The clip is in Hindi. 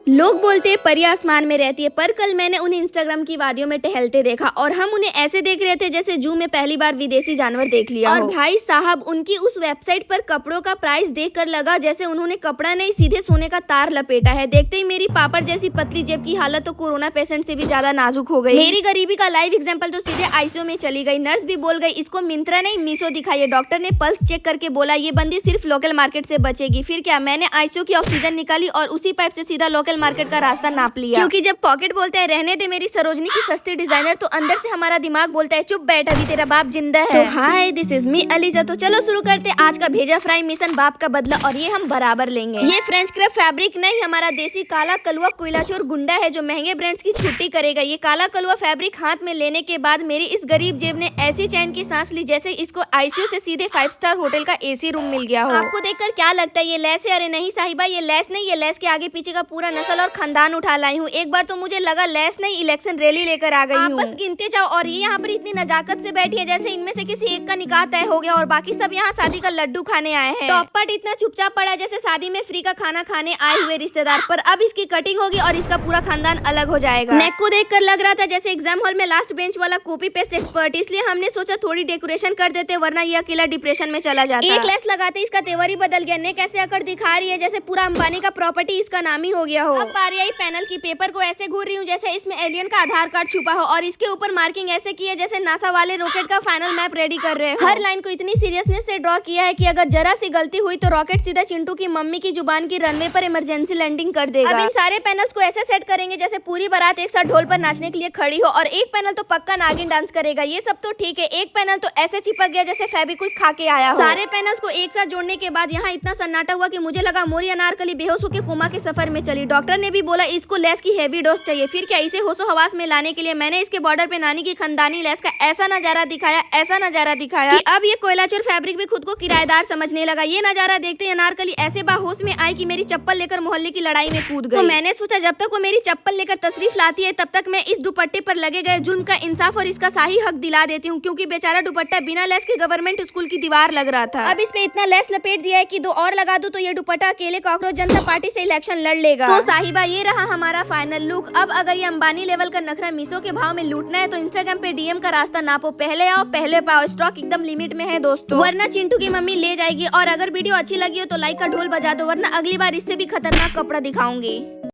लोग बोलते हैं परी आसमान में रहती है, पर कल मैंने उन्हें इंस्टाग्राम की वादियों में टहलते देखा और हम उन्हें ऐसे देख रहे थे जैसे जू में पहली बार विदेशी जानवर देख लिया और भाई साहब उनकी उस वेबसाइट पर कपड़ों का प्राइस देखकर लगा जैसे उन्होंने कपड़ा नहीं सीधे सोने का तार लपेटा है। देखते ही मेरी पापड़ जैसी पतली जेब की हालत तो कोरोना पेशेंट से भी ज्यादा नाजुक हो गई। मेरी गरीबी का लाइव एग्जाम्पल तो सीधे आईसीयू में चली गई। नर्स भी बोल गई इसको मिंत्रा नहीं मीशो दिखाइए। डॉक्टर ने पल्स चेक करके बोला ये बंदी सिर्फ लोकल मार्केट से बचेगी। फिर क्या, मैंने आईसीयू की ऑक्सीजन निकाली और उसी पाइप से सीधा लोकल मार्केट का रास्ता नाप लिया, क्योंकि जब पॉकेट बोलता है रहने दे मेरी सरोजनी की सस्ती डिजाइनर, तो अंदर से हमारा दिमाग बोलता है चुप बैठ अभी तेरा बाप जिंदा है। तो hi this is me ELISA. तो चलो शुरू करते आज का भेजा फ्राई मिशन बाप का बदला, और ये हम बराबर लेंगे। ये फ्रेंच क्रैप फैब्रिक नहीं, हमारा देसी काला कलुआ कोयलाचोर गुंडा है जो महंगे ब्रांड्स की छुट्टी करेगा। ये काला कलुआ फैब्रिक हाथ में लेने के बाद मेरी इस गरीब जेब ने ऐसी चैन की सांस ली जैसे इसको आईसीयू से सीधे 5 स्टार होटल का एसी रूम मिल गया हो। आपको देखकर क्या लगता है ये लेस है? अरे नहीं साहिबा, ये लेस नहीं, ये लेस के आगे पीछे का पूरा नस्ल और खानदान उठा लाई हूँ। एक बार तो मुझे लगा लेस नहीं इलेक्शन रैली लेकर आ गई हूँ। बस गिनते जाओ। और ये यहाँ पर इतनी नजाकत से बैठी है जैसे इनमें से किसी एक का निकाह तय हो गया और बाकी सब यहाँ शादी का लड्डू खाने आए हैं। तो अप्पट इतना चुपचाप पड़ा जैसे शादी में फ्री का खाना खाने आए हुए रिश्तेदार। पर अब इसकी कटिंग होगी और इसका पूरा खानदान अलग हो जाएगा। नेक को देखकर लग रहा था जैसे एग्जाम हॉल में लास्ट बेंच वाला कॉपी पेस्ट एक्सपर्ट, इसलिए हमने सोचा थोड़ी डेकोरेशन कर देते वरना ये अकेला डिप्रेशन में चला जाता। एक लेस लगाते इसका तेवर ही बदल गया। नेक ऐसे अकड़ दिखा रही है जैसे पूरा अंबानी का प्रॉपर्टी इसका नाम ही हो गया हो। अब बारी आई पैनल की। पेपर को ऐसे घूर रही हूँ जैसे इसमें एलियन का आधार कार्ड छुपा हो और इसके ऊपर मार्किंग ऐसे की है जैसे नासा वाले रॉकेट का फाइनल मैप रेडी कर रहे हो। हर लाइन को इतनी सीरियसनेस से ड्रॉ किया है कि अगर जरा सी गलती हुई तो रॉकेट सीधा चिंटू की मम्मी की जुबान की रनवे पर इमरजेंसी लैंडिंग कर देगा। अब इन सारे पैनल्स को ऐसे सेट करेंगे जैसे पूरी बारात एक साथ ढोल पर नाचने के लिए खड़ी हो, और एक पैनल तो पक्का नागिन डांस करेगा। ये सब तो ठीक है, एक पैनल तो ऐसे चिपक गया जैसे फेविक्विक खा के आया हो। सारे पैनल्स को एक साथ जोड़ने के बाद यहाँ इतना सन्नाटा हुआ कि मुझे लगा मोरी अनारकली बेहोश होकर कोमा के सफर में चली। डॉक्टर ने भी बोला इसको लेस की हेवी डोज चाहिए। फिर क्या, इसे होशो हवास में लाने के लिए मैंने इसके बॉर्डर पे नानी की खानदानी लेस का ऐसा नजारा दिखाया कि अब ये कोयलाचोर फैब्रिक भी खुद को किराएदार समझने लगा। ये नजारा देखते ही अनारकली ऐसे बाहोश में आई कि मेरी चप्पल लेकर मोहल्ले की लड़ाई में कूद गई। तो मैंने सोचा जब तक वो मेरी चप्पल लेकर तशरीफ लाती है तब तक मैं इस दुपट्टे पर लगे गए जुल्म का इंसाफ और इसका सही हक दिला देती हूँ, क्योंकि बेचारा दुपट्टा बिना लेस के गवर्नमेंट स्कूल की दीवार लग रहा था। अब इसमें इतना लेस लपेट दिया है कि 2 और लगा दूं तो ये दुपट्टा अकेले कॉकरोच जनता पार्टी से इलेक्शन लड़ लेगा। तो साहिबा ये रहा हमारा फाइनल लुक। अब अगर ये अंबानी लेवल का नखरा मीशो के भाव में लूटना है तो इंस्टाग्राम पे डीएम का रास्ता नापो। पहले आओ पहले पाओ। स्टॉक एकदम लिमिट में है दोस्तों, वरना चिंटू की मम्मी ले जाएगी। और अगर वीडियो अच्छी लगी हो तो लाइक का ढोल बजा दो, वरना अगली बार इससे भी खतरनाक कपड़ा दिखाऊंगी।